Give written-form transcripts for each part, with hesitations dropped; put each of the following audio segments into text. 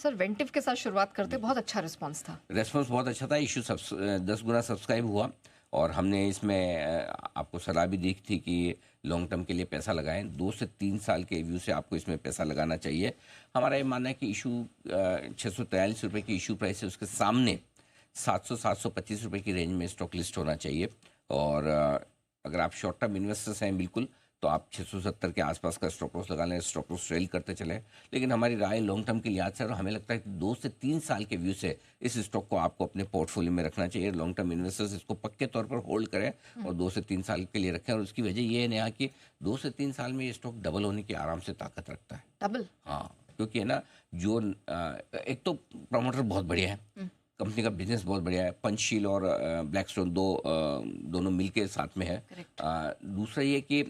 Sir वेंटिव के साथ शुरुआत करते बहुत अच्छा रिस्पांस था। रेस्पॉन्स बहुत अच्छा था। इशू 10 गुना सब्सक्राइब हुआ और हमने इसमें आपको सलाह भी दी थी कि लॉन्ग टर्म के लिए पैसा लगाएं। 2 से 3 साल के व्यू से आपको इसमें पैसा लगाना चाहिए। हमारा ये मानना है कि इशू 643 रुपये की इशू प्राइस है, उसके सामने 700-725 रुपये की रेंज में स्टॉक लिस्ट होना चाहिए। और अगर आप शॉर्ट टर्म इन्वेस्टर्स हैं बिल्कुल, तो आप 670 के आसपास का स्टॉप लॉस लगा लें, स्टॉप लॉस ट्रेल करते चले। लेकिन हमारी राय लॉन्ग टर्म के लिहाज से, और हमें लगता है कि 2 से 3 साल के व्यू से इस स्टॉक को आपको अपने पोर्टफोलियो में रखना चाहिए। लॉन्ग टर्म इन्वेस्टर्स इसको पक्के तौर पर होल्ड करें और 2 से 3 साल के लिए रखें। और उसकी वजह ये है नेहा कि 2 से 3 साल में ये स्टॉक डबल होने की आराम से ताकत रखता है। डबल? हाँ, क्योंकि है ना, जो एक तो प्रमोटर बहुत बढ़िया है, कंपनी का बिजनेस बहुत बढ़िया है। पंचशील और ब्लैकस्टोन दोनों मिलके साथ में है। दूसरा ये कि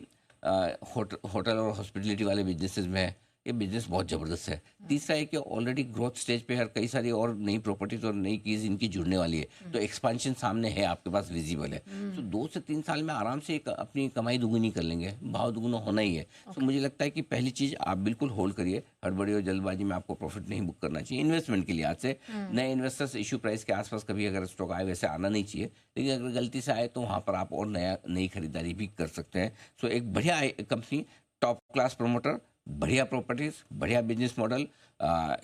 होटल और हॉस्पिटलिटी वाले बिजनेसेस में है, ये बिजनेस बहुत ज़बरदस्त है। तीसरा है कि ऑलरेडी ग्रोथ स्टेज पे हर कई सारी और नई प्रॉपर्टीज और नई कीज इनकी जुड़ने वाली है, तो एक्सपेंशन सामने है, आपके पास विजिबल है। तो 2 से 3 साल में आराम से अपनी कमाई दुगुनी कर लेंगे, भाव दुगुना होना ही है। तो मुझे लगता है कि पहली चीज़ आप बिल्कुल होल्ड करिए। हड़बड़ी और जल्दबाजी में आपको प्रॉफिट नहीं बुक करना चाहिए। इन्वेस्टमेंट के लिहाज से नए इन्वेस्टर्स इशू प्राइस के आसपास कभी अगर स्टॉक आए, वैसे आना नहीं चाहिए, लेकिन अगर गलती से आए तो वहाँ पर आप और नई खरीदारी भी कर सकते हैं। सो एक बढ़िया कंपनी, टॉप क्लास प्रमोटर, बढ़िया प्रॉपर्टीज, बढ़िया बिजनेस मॉडल,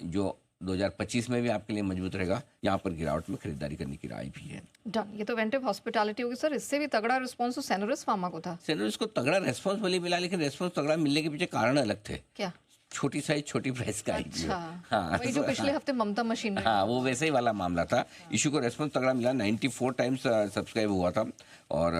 जो 2025 में भी आपके लिए मजबूत रहेगा। यहाँ पर गिरावट में खरीदारी करने की राय भी है। डन। ये तो वेंटिव हॉस्पिटैलिटी होगी सर। इससे भी तगड़ा रिस्पांस तो सेनोरिस फार्मा को था। सेनोरिस को तगड़ा रेस्पॉन्स भले मिला, लेकिन रेस्पॉन्स तगड़ा मिलने के पीछे कारण अलग थे। क्या? छोटी साइज छोटी प्राइस का अच्छा, हाँ, वही जो पिछले हफ्ते ममता मशीन। हाँ, वो वैसे ही वाला मामला था। इशू को रेस्पॉन्स तगड़ा मिला, 94 टाइम्स सब्सक्राइब हुआ था। और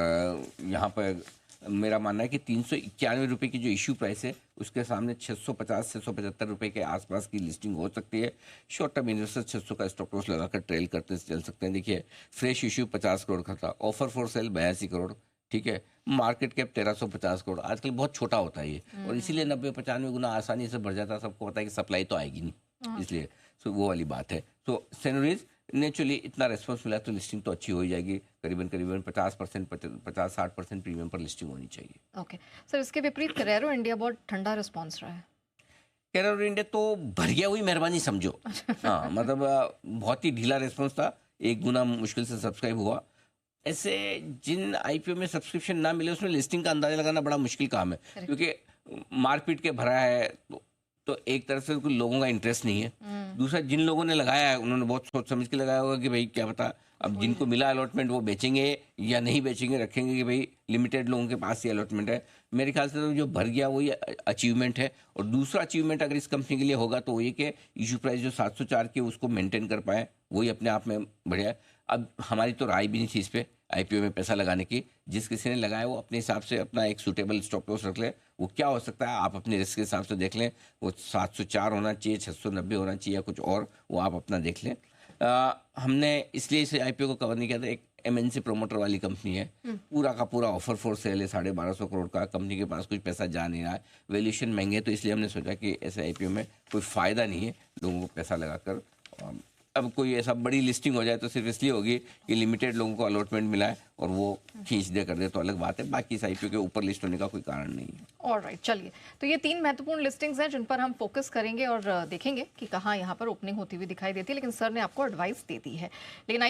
यहाँ पर मेरा मानना है कि 391 रुपये की जो इशू प्राइस है, उसके सामने 650-675 रुपये के आसपास की लिस्टिंग हो सकती है। शॉर्ट टर्म इन्वेस्टर 600 का स्टॉप लॉस लगाकर ट्रेल करते चल सकते हैं। देखिए, फ्रेश इशू 50 करोड़ का था, ऑफर फॉर सेल 82 करोड़, ठीक है, मार्केट कैप 1350 करोड़। आजकल बहुत छोटा होता है ये, और इसीलिए 90-95 गुना आसानी से बढ़ जाता है। सबको पता है कि सप्लाई तो आएगी नहीं, इसलिए सो वो वाली बात है। तो सेनोरिज नेचुरली इतना रेस्पॉन्स मिला तो लिस्टिंग तो अच्छी हो ही जाएगी। करीबन 50%, 50-60% प्रीमियम पर लिस्टिंग होनी चाहिए। ओके सर, इसके विपरीत कैरेरो इंडिया बहुत ठंडा रिस्पांस रहा है। कैरेरो इंडिया तो भर गया हुई मेहरबानी समझो। हाँ, मतलब बहुत ही ढीला रेस्पॉन्स था, 1 गुना मुश्किल से सब्सक्राइब हुआ। ऐसे जिन आईपीओ में सब्सक्रिप्शन ना मिले, उसमें लिस्टिंग का अंदाजा लगाना बड़ा मुश्किल काम है, क्योंकि मारपीट के भरा है। तो एक तरफ से लोगों का इंटरेस्ट नहीं है। दूसरा, जिन लोगों ने लगाया है उन्होंने बहुत सोच समझ के लगाया होगा कि भाई क्या पता अब जिनको मिला अलॉटमेंट वो बेचेंगे या नहीं बेचेंगे, रखेंगे कि भाई लिमिटेड लोगों के पास ये अलॉटमेंट है। मेरे ख्याल से तो जो भर गया वही अचीवमेंट है। और दूसरा अचीवमेंट अगर इस कंपनी के लिए होगा तो वो ये कि इशू प्राइस जो 704 की उसको मेंटेन कर पाए, वही अपने आप में बढ़िया है। अब हमारी तो राय भी नहीं थी इस पर आईपीओ में पैसा लगाने की। जिस किसी ने लगाया वो अपने हिसाब से अपना एक सूटेबल स्टॉप लॉस रख ले। वो क्या हो सकता है आप अपने रिस्क के हिसाब से देख लें। वो 704 होना चाहिए, 690 होना चाहिए या कुछ और, वो आप अपना देख लें। हमने इसलिए इसे आईपीओ को कवर नहीं किया था। एक एमएनसी प्रोमोटर वाली कंपनी है, पूरा का पूरा ऑफर फॉर सेल है, 1250 करोड़ का। कंपनी के पास कुछ पैसा जा नहीं रहा है, वैल्यूएशन महंगे है, तो इसलिए हमने सोचा कि ऐसे आईपीओ में कोई फ़ायदा नहीं है लोगों को पैसा लगाकर। अब कोई ऐसा बड़ी लिस्टिंग हो जाए तो सिर्फ इसलिए होगी कि लिमिटेड लोगों को अलॉटमेंट मिला है और वो खींच दे कर दे तो अलग बात है। बाकी इस आईपीओ के ऊपर लिस्ट होने का कोई कारण नहीं है। ऑलराइट, चलिए, तो ये 3 महत्वपूर्ण लिस्टिंग्स हैं जिन पर हम फोकस करेंगे और देखेंगे कि कहाँ यहाँ पर ओपनिंग होती हुई दिखाई देती है। लेकिन सर ने आपको एडवाइस दे दी है। लेकिन